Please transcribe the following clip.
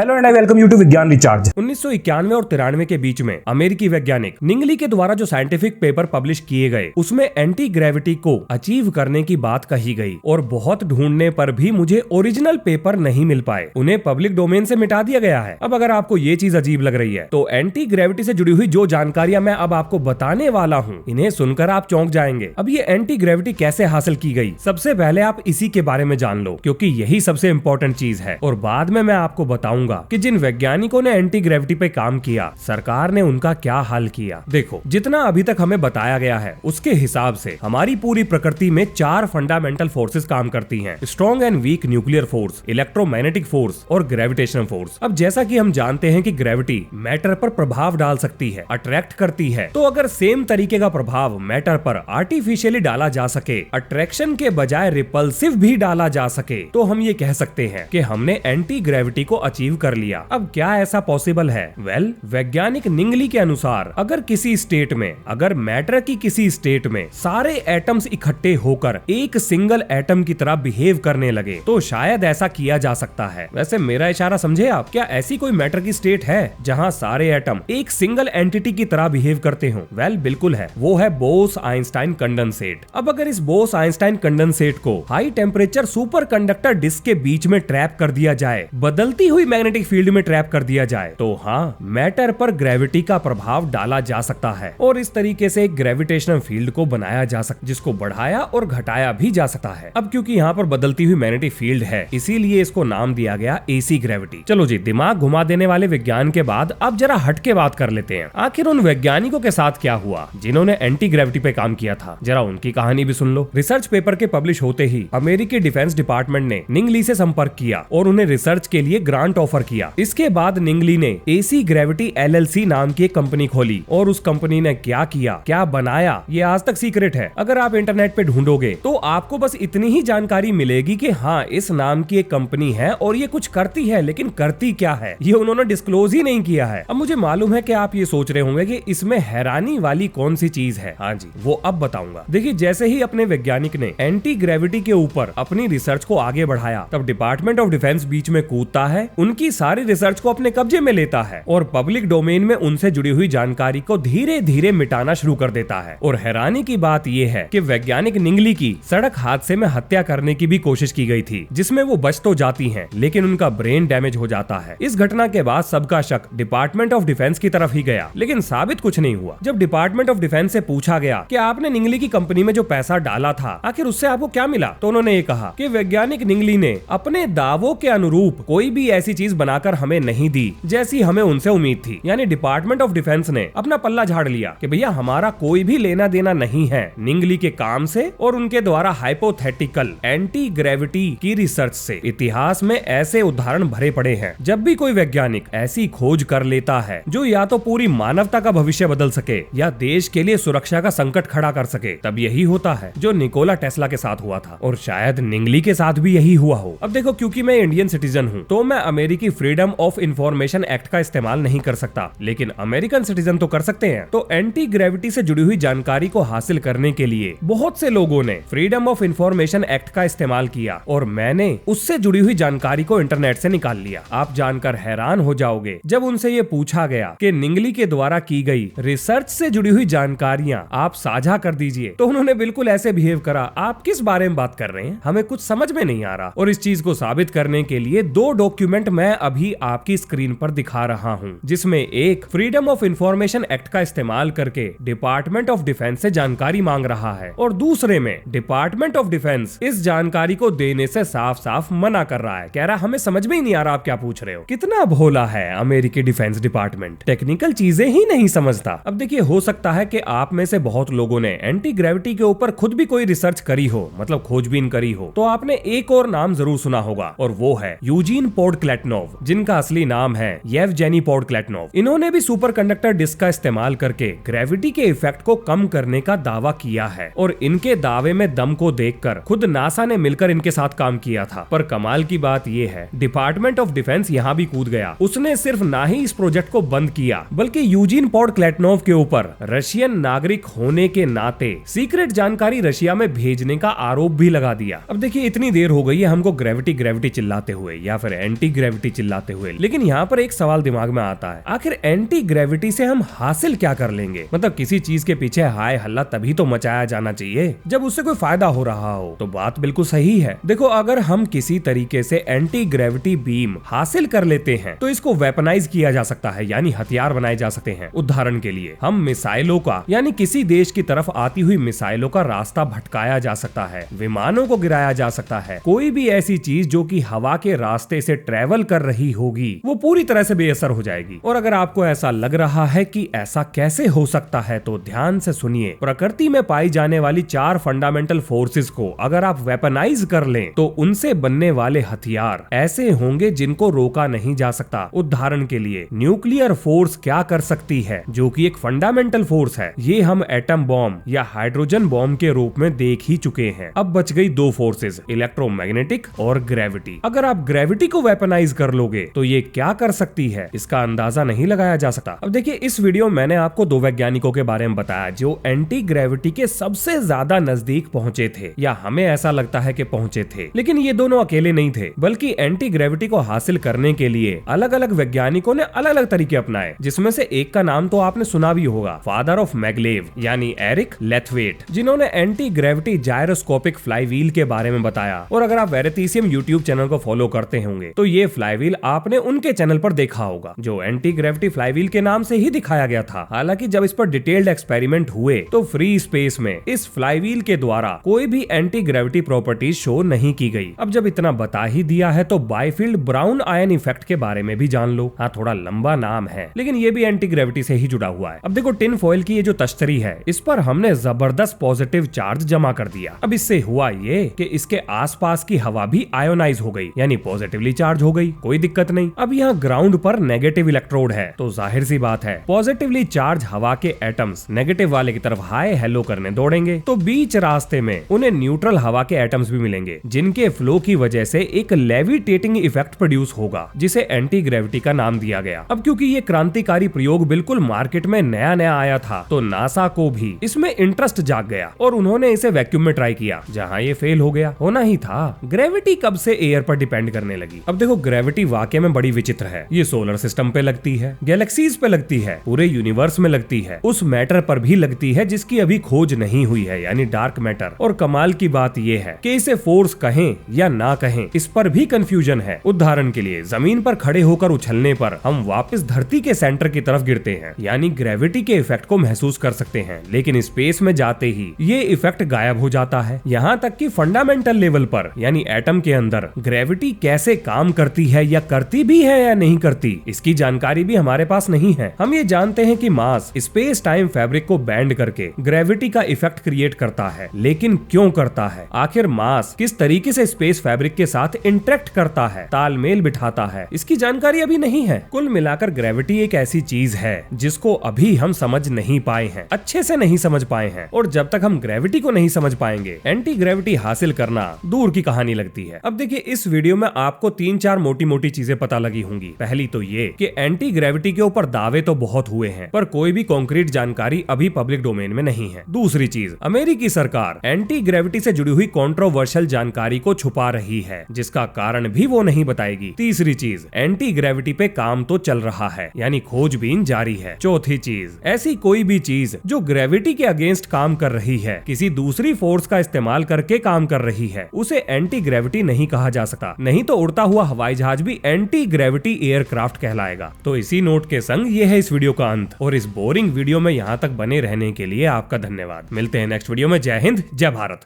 Hello and I welcome you to Vigyan Recharge. 1991 और 93 के बीच में अमेरिकी वैज्ञानिक निंगली के द्वारा जो साइंटिफिक पेपर पब्लिश किए गए उसमें एंटी ग्रेविटी को अचीव करने की बात कही गई और बहुत ढूंढने पर भी मुझे ओरिजिनल पेपर नहीं मिल पाए, उन्हें पब्लिक डोमेन से मिटा दिया गया है। अब अगर आपको ये चीज अजीब लग रही है तो एंटी ग्रेविटी से जुड़ी हुई जो जानकारियां मैं अब आपको बताने वाला हूँ इन्हें सुनकर आप चौंक जाएंगे। अब ये एंटी ग्रेविटी कैसे हासिल की गई, सबसे पहले आप इसी के बारे में जान लो क्योंकि यही सबसे इंपॉर्टेंट चीज है और बाद में मैं आपको बताऊंगा कि जिन वैज्ञानिकों ने एंटी ग्रेविटी पे काम किया सरकार ने उनका क्या हाल किया। देखो, जितना अभी तक हमें बताया गया है उसके हिसाब से हमारी पूरी प्रकृति में 4 फंडामेंटल फोर्सेस काम करती हैं: strong and weak nuclear force, electromagnetic force और ग्रेविटेशनल फोर्स। अब जैसा कि हम जानते हैं कि ग्रेविटी मैटर पर प्रभाव डाल सकती है, अट्रैक्ट करती है, तो अगर सेम तरीके का प्रभाव मैटर पर आर्टिफिशियली डाला जा सके, अट्रैक्शन के बजाय रिपल्सिव भी डाला जा सके, तो हम ये कह सकते हैं कि हमने एंटी ग्रेविटी को अचीव कर लिया। अब क्या ऐसा पॉसिबल है? वैज्ञानिक निंगली के अनुसार अगर किसी स्टेट में, अगर मैटर की किसी स्टेट में सारे एटम्स इकट्ठे होकर एक सिंगल एटम की तरह बिहेव करने लगे तो शायद ऐसा किया जा सकता है। वैसे मेरा इशारा समझे आप? क्या ऐसी कोई मैटर की स्टेट है जहां सारे एटम एक सिंगल एंटिटी की तरह बिहेव करते हो? बिल्कुल है, वो है बोस-आइंस्टाइन कंडेंसेट। अब अगर इस बोस-आइंस्टाइन कंडेंसेट को high temperature superconductor disc के बीच में ट्रैप कर दिया जाए, बदलती हुई मैग्नेटिक फील्ड में ट्रैप कर दिया जाए, तो हाँ, मैटर पर ग्रेविटी का प्रभाव डाला जा सकता है और इस तरीके से एक ग्रेविटेशनल फील्ड को बनाया जा सकता, जिसको बढ़ाया और घटाया भी जा सकता है। अब क्योंकि यहाँ पर बदलती हुई मैग्नेटिक फील्ड है इसीलिए इसको नाम दिया गया एसी ग्रेविटी। चलो जी, दिमाग घुमा देने वाले विज्ञान के बाद अब जरा हट के बात कर लेते हैं। आखिर उन वैज्ञानिकों के साथ क्या हुआ जिन्होंने एंटी ग्रेविटी पे काम किया था? जरा उनकी कहानी भी सुन लो। रिसर्च पेपर के पब्लिश होते ही अमेरिकी डिफेंस डिपार्टमेंट ने निंगली से संपर्क किया और उन्हें रिसर्च के लिए ग्रांट ऑफर किया। इसके बाद निंगली ने एसी ग्रेविटी एलएलसी नाम की एक कंपनी खोली और उस कंपनी ने क्या किया, क्या बनाया, ये आज तक सीक्रेट है। अगर आप इंटरनेट पे ढूंढोगे तो आपको बस इतनी ही जानकारी मिलेगी कि हाँ, इस नाम की एक कंपनी है और ये कुछ करती है, लेकिन करती क्या है ये उन्होंने डिस्क्लोज ही नहीं किया है। अब मुझे मालूम है कि आप ये सोच रहे होंगे कि इसमें हैरानी वाली कौन सी चीज है। हाँ जी, वो अब बताऊंगा। देखिए, जैसे ही अपने वैज्ञानिक ने एंटी ग्रेविटी के ऊपर अपनी रिसर्च को आगे बढ़ाया तब डिपार्टमेंट ऑफ डिफेंस बीच में कूदता है, उनकी सारी रिसर्च को अपने कब्जे में लेता है और पब्लिक डोमेन में उनसे जुड़ी हुई जानकारी को धीरे धीरे मिटाना शुरू कर देता है। और हैरानी की बात यह है कि वैज्ञानिक निंगली की सड़क हादसे में हत्या करने की भी कोशिश की गई थी, जिसमें वो बच तो जाती हैं, लेकिन उनका ब्रेन डैमेज हो जाता है। इस घटना के बाद सबका शक डिपार्टमेंट ऑफ डिफेंस की तरफ ही गया, लेकिन साबित कुछ नहीं हुआ। जब डिपार्टमेंट ऑफ डिफेंस से पूछा गया कि आपने निंगली की कंपनी में जो पैसा डाला था आखिर उससे आपको क्या मिला, तो उन्होंने ये कहा कि वैज्ञानिक निंगली ने अपने दावों के अनुरूप कोई भी ऐसी चीज बनाकर हमें नहीं दी जैसी हमें उनसे उम्मीद थी। यानी डिपार्टमेंट ऑफ डिफेंस ने अपना पल्ला झाड़ लिया कि भैया हमारा कोई भी लेना देना नहीं है निंगली के काम से और उनके द्वारा हाइपोथेटिकल एंटी ग्रेविटी की रिसर्च से। इतिहास में ऐसे उदाहरण भरे पड़े हैं। जब भी कोई वैज्ञानिक ऐसी खोज कर लेता है जो या तो पूरी मानवता का भविष्य बदल सके या देश के लिए सुरक्षा का संकट खड़ा कर सके, तब यही होता है जो निकोला टेस्ला के साथ हुआ था और शायद निंगली के साथ भी यही हुआ हो। अब देखो, क्योंकि मैं इंडियन सिटीजन हूँ तो मैं अमेरिकी फ्रीडम ऑफ इंफॉर्मेशन एक्ट का इस्तेमाल नहीं कर सकता, लेकिन अमेरिकन सिटीजन तो कर सकते हैं। तो एंटी ग्रेविटी से जुड़ी हुई जानकारी को हासिल करने के लिए बहुत से लोगों ने फ्रीडम ऑफ इंफॉर्मेशन एक्ट का इस्तेमाल किया और मैंने उससे जुड़ी हुई जानकारी को इंटरनेट से निकाल लिया। आप जानकर हैरान हो जाओगे जब उनसे ये पूछा गया कि निंगली के द्वारा की गई रिसर्च से जुड़ी हुई जानकारियां आप साझा कर दीजिए, तो उन्होंने बिल्कुल ऐसे बिहेव करा, आप किस बारे में बात कर रहे हैं, हमें कुछ समझ में नहीं आ रहा। और इस चीज को साबित करने के लिए 2 डॉक्यूमेंट मैं अभी आपकी स्क्रीन पर दिखा रहा हूं, जिसमें एक फ्रीडम ऑफ इंफॉर्मेशन एक्ट का इस्तेमाल करके डिपार्टमेंट ऑफ डिफेंस से जानकारी मांग रहा है और दूसरे में डिपार्टमेंट ऑफ डिफेंस इस जानकारी को देने से साफ साफ मना कर रहा है, कह रहा हमें समझ में ही नहीं आ रहा आप क्या पूछ रहे हो। कितना भोला है अमेरिकी डिफेंस डिपार्टमेंट, टेक्निकल चीजें ही नहीं समझता। अब देखिए, हो सकता है कि आप में से बहुत लोगों ने एंटी ग्रेविटी के ऊपर खुद भी कोई रिसर्च करी हो, मतलब खोजबीन करी हो, तो आपने एक और नाम जरूर सुना होगा और वो है यूजीन पोडक्लेटनोव, जिनका असली नाम है येवजेनी पोडक्लेटनोव। इन्होंने भी सुपर कंडक्टर डिस्क का इस्तेमाल करके ग्रेविटी के इफेक्ट को कम करने का दावा किया है और इनके दावे में दम को देखकर खुद नासा ने मिलकर इनके साथ काम किया था। पर कमाल की बात यह है, डिपार्टमेंट ऑफ डिफेंस यहाँ भी कूद गया। उसने सिर्फ ना ही इस प्रोजेक्ट को बंद किया बल्कि यूजीन पोडक्लेटनोव के ऊपर रशियन नागरिक होने के नाते सीक्रेट जानकारी रशिया में भेजने का आरोप भी लगा दिया। अब देखिए, इतनी देर हो गई है हमको ग्रेविटी ग्रेविटी चिल्लाते हुए या फिर एंटी ग्रेविटी चिल्लाते हुए। लेकिन यहाँ पर एक सवाल दिमाग में आता है, आखिर एंटी ग्रेविटी से हम हासिल क्या कर लेंगे? मतलब किसी चीज के पीछे हाय हल्ला तभी तो मचाया जाना चाहिए जब उससे कोई फायदा हो रहा हो। तो बात बिल्कुल सही है। देखो, अगर हम किसी तरीके से एंटी ग्रेविटी बीम हासिल कर लेते हैं तो इसको वेपनाइज किया जा सकता है, यानी हथियार बनाए जा सकते हैं। उदाहरण के लिए हम मिसाइलों का, यानी किसी देश की तरफ आती हुई मिसाइलों का रास्ता भटकाया जा सकता है, विमानों को गिराया जा सकता है। कोई भी ऐसी चीज जो कि हवा के रास्ते से ट्रेवल कर रही होगी वो पूरी तरह से बेअसर हो जाएगी। और अगर आपको ऐसा लग रहा है कि ऐसा कैसे हो सकता है तो ध्यान से सुनिए। प्रकृति में पाई जाने वाली 4 फंडामेंटल फोर्सेस को अगर आप वेपनाइज कर लें तो उनसे बनने वाले हथियार ऐसे होंगे जिनको रोका नहीं जा सकता। उदाहरण के लिए न्यूक्लियर फोर्स क्या कर सकती है, जो कि एक फंडामेंटल फोर्स है, ये हम एटम बॉम्ब या हाइड्रोजन बॉम्ब के रूप में देख ही चुके हैं। अब बच गई 2 फोर्सेस, इलेक्ट्रोमैग्नेटिक और ग्रेविटी। अगर आप ग्रेविटी को वेपनाइज कर लोगे तो ये क्या कर सकती है, इसका अंदाजा नहीं लगाया जा सकता। अब देखिए, इस वीडियो में मैंने आपको 2 वैज्ञानिकों के बारे में बताया जो एंटी ग्रेविटी के सबसे ज्यादा नजदीक पहुंचे थे, या हमें ऐसा लगता है कि पहुंचे थे। लेकिन ये दोनों अकेले नहीं थे, बल्कि एंटी ग्रेविटी को हासिल करने के लिए अलग अलग वैज्ञानिकों ने अलग अलग तरीके अपनाए, जिसमें से एक का नाम तो आपने सुना भी होगा, फादर ऑफ मैगलेव यानी एरिक लेथवेट, जिन्होंने एंटी ग्रेविटी जायरोस्कोपिक फ्लाईव्हील के बारे में बताया। और अगर आप वेरिथिसियम यूट्यूब चैनल को फॉलो करते होंगे तो ये फ्लाईव्हील आपने उनके चैनल पर देखा होगा, जो एंटी ग्रेविटी फ्लाईव्हील के नाम से ही दिखाया गया था। हालांकि जब इस पर डिटेल्ड एक्सपेरिमेंट हुए तो फ्री स्पेस में इस फ्लाईव्हील के द्वारा कोई भी एंटी ग्रेविटी प्रॉपर्टीज शो नहीं की गई। अब जब इतना बता ही दिया है तो बायफील्ड ब्राउन आयन इफेक्ट के बारे में भी जान लो। हाँ, थोड़ा लंबा नाम है लेकिन ये भी एंटी ग्रेविटी से ही जुड़ा हुआ है। अब देखो, टिन फॉइल की ये जो तश्तरी है, इस पर हमने जबरदस्त पॉजिटिव चार्ज जमा कर दिया। अब इससे हुआ ये कि इसके आसपास की हवा भी आयोनाइज हो गई, यानी पॉजिटिवली चार्ज हो गई। कोई दिक्कत नहीं। अब यहाँ ग्राउंड पर नेगेटिव इलेक्ट्रोड है तो जाहिर सी बात है पॉजिटिवली चार्ज हवा के एटम्स नेगेटिव वाले की तरफ हाय हेलो करने दौड़ेंगे। तो बीच रास्ते में उन्हें न्यूट्रल हवा के एटम्स भी मिलेंगे, जिनके फ्लो की वजह से एक लेविटेटिंग इफेक्ट प्रोड्यूस होगा, जिसे एंटी ग्रेविटी का नाम दिया गया। अब क्योंकि ये क्रांतिकारी प्रयोग बिल्कुल मार्केट में नया नया आया था तो नासा को भी इसमें इंटरेस्ट जाग गया और उन्होंने इसे वैक्यूम में ट्राई किया, जहां ये फेल हो गया। होना ही था। ग्रेविटी कब से एयर पर डिपेंड करने लगी? अब देखो, ग्रेविटी वाकई में बड़ी विचित्र है। ये सोलर सिस्टम पे लगती है, गैलेक्सीज पे लगती है, पूरे यूनिवर्स में लगती है, उस मैटर पर भी लगती है जिसकी अभी खोज नहीं हुई है, यानी डार्क मैटर। और कमाल की बात ये है कि इसे फोर्स कहें या ना कहें, इस पर भी कंफ्यूजन है। उदाहरण के लिए, जमीन पर खड़े होकर उछलने पर हम वापस धरती के सेंटर की तरफ गिरते हैं, यानी ग्रेविटी के इफेक्ट को महसूस कर सकते हैं। लेकिन स्पेस में जाते ही ये इफेक्ट गायब हो जाता है। यहाँ तक कि फंडामेंटल लेवल पर, यानी एटम के अंदर ग्रेविटी कैसे काम करती है या करती भी है या नहीं करती, इसकी जानकारी भी हमारे पास नहीं है। हम ये जानते हैं कि मास स्पेस टाइम फैब्रिक को बैंड करके ग्रेविटी का इफेक्ट क्रिएट करता है, लेकिन क्यों करता है? आखिर मास किस तरीके से स्पेस फैब्रिक के साथ इंटरेक्ट करता है, तालमेल बिठाता है, इसकी जानकारी अभी नहीं है। कुल मिलाकर ग्रेविटी एक ऐसी चीज है जिसको अभी हम समझ नहीं पाए हैं, अच्छे से नहीं समझ पाए हैं। और जब तक हम ग्रेविटी को नहीं समझ पाएंगे, एंटी ग्रेविटी हासिल करना दूर की कहानी लगती है। अब देखिए, इस वीडियो में आपको 3-4 मोटी मोटी चीजें पता लगी होंगी। पहली तो ये कि एंटी ग्रेविटी के ऊपर दावे तो बहुत हुए हैं, पर कोई भी कॉन्क्रीट जानकारी अभी पब्लिक डोमेन में नहीं है। दूसरी चीज, अमेरिकी सरकार एंटी ग्रेविटी से जुड़ी हुई कंट्रोवर्शियल जानकारी को छुपा रही है, जिसका कारण भी वो नहीं बताएगी। तीसरी चीज, एंटी ग्रेविटी पे काम तो चल रहा है, यानी खोजबीन जारी है। चौथी चीज, ऐसी कोई भी चीज जो ग्रेविटी के अगेंस्ट काम कर रही है, किसी दूसरी फोर्स का इस्तेमाल करके काम कर रही है, उसे एंटी ग्रेविटी नहीं कहा जा सकता। नहीं तो उड़ता हुआ हवाई जहाज भी एंटी ग्रेविटी एयरक्राफ्ट कहलाएगा। तो इसी नोट के संग ये है इस वीडियो का अंत, और इस बोरिंग वीडियो में यहाँ तक बने रहने के लिए आपका धन्यवाद। मिलते हैं नेक्स्ट वीडियो में। जय हिंद, जय भारत।